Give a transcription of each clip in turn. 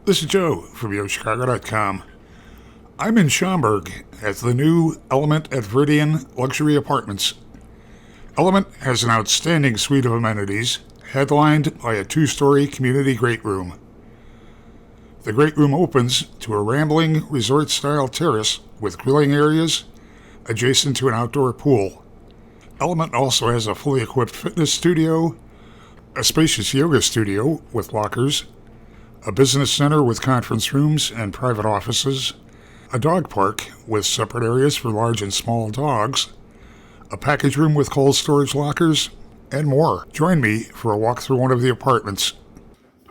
This is Joe from YoChicago.com. I'm in Schaumburg at the new Element at Veridian Luxury Apartments. Element has an outstanding suite of amenities, headlined by a 2-story community great room. The great room opens to a rambling resort-style terrace with grilling areas adjacent to an outdoor pool. Element also has a fully equipped fitness studio, a spacious yoga studio with lockers, a business center with conference rooms and private offices, a dog park with separate areas for large and small dogs, a package room with cold storage lockers, and more. Join me for a walk through one of the apartments.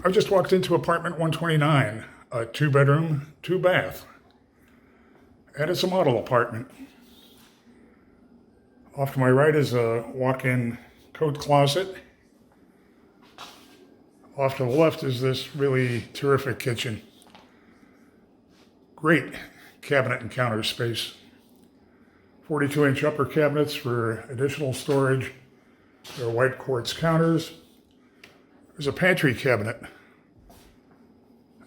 I just walked into apartment 129, a 2-bedroom, 2-bath. And it's a model apartment. Off to my right is a walk-in coat closet. Off to the left is this really terrific kitchen. Great cabinet and counter space. 42-inch upper cabinets for additional storage. There are white quartz counters. There's a pantry cabinet.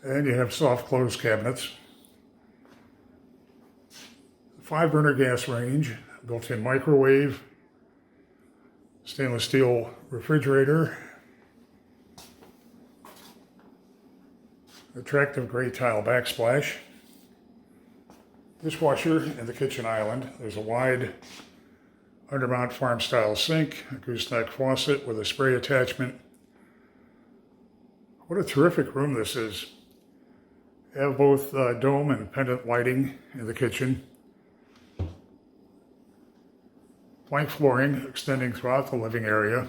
And you have soft close cabinets. 5-burner gas range, built-in microwave, stainless steel refrigerator, attractive gray tile backsplash, dishwasher in the kitchen island. There's a wide undermount farm-style sink, a gooseneck faucet with a spray attachment. What a terrific room this is. You have both dome and pendant lighting in the kitchen. Plank flooring extending throughout the living area.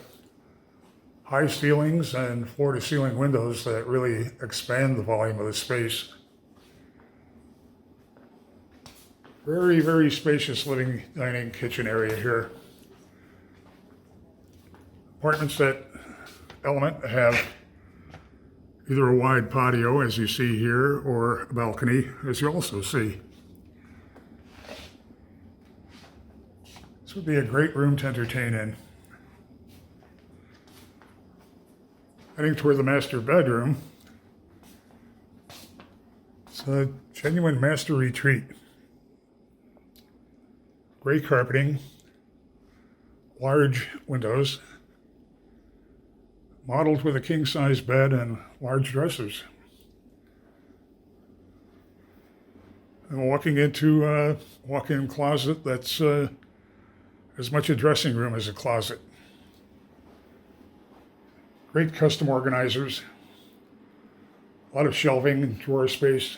High ceilings and floor-to-ceiling windows that really expand the volume of the space. Very, very spacious living, dining, kitchen area here. Apartments at Element have either a wide patio, as you see here, or a balcony, as you also see. This would be a great room to entertain in. Heading toward the master bedroom. It's a genuine master retreat. Gray carpeting, large windows, modeled with a king-size bed and large dressers. And walking into a walk-in closet that's as much a dressing room as a closet. Great custom organizers, a lot of shelving and drawer space.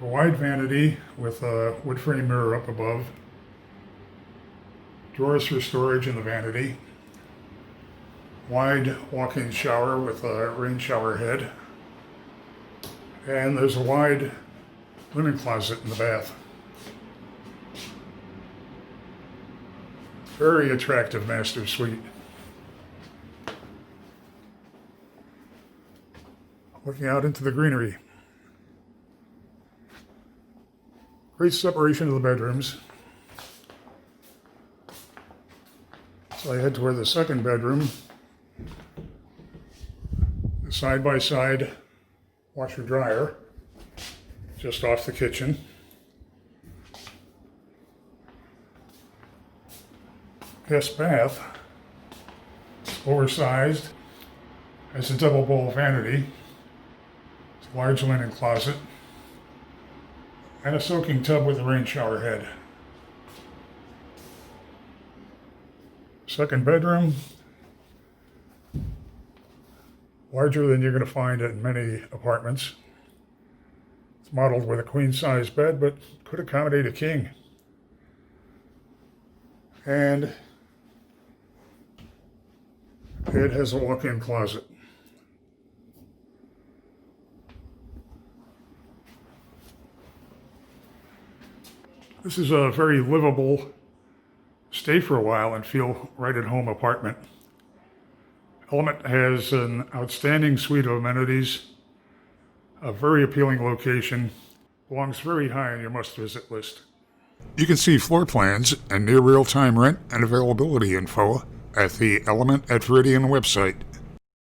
A wide vanity with a wood frame mirror up above. Drawers for storage in the vanity. Wide walk-in shower with a rain shower head. And there's a wide linen closet in the bath. Very attractive master suite. Looking out into the greenery. Great separation of the bedrooms. So I head toward the second bedroom. The side-by-side washer-dryer just off the kitchen. Guest bath, oversized, has a double bowl vanity, it's a large linen closet, and a soaking tub with a rain shower head. Second bedroom, larger than you're going to find in many apartments. It's modeled with a queen-size bed, but could accommodate a king. And it has a walk-in closet. This is a very livable, stay for a while and feel right at home apartment. Element has an outstanding suite of amenities, a very appealing location, belongs very high on your must-visit list. You can see floor plans and near real-time rent and availability info at the Element at Veridian website.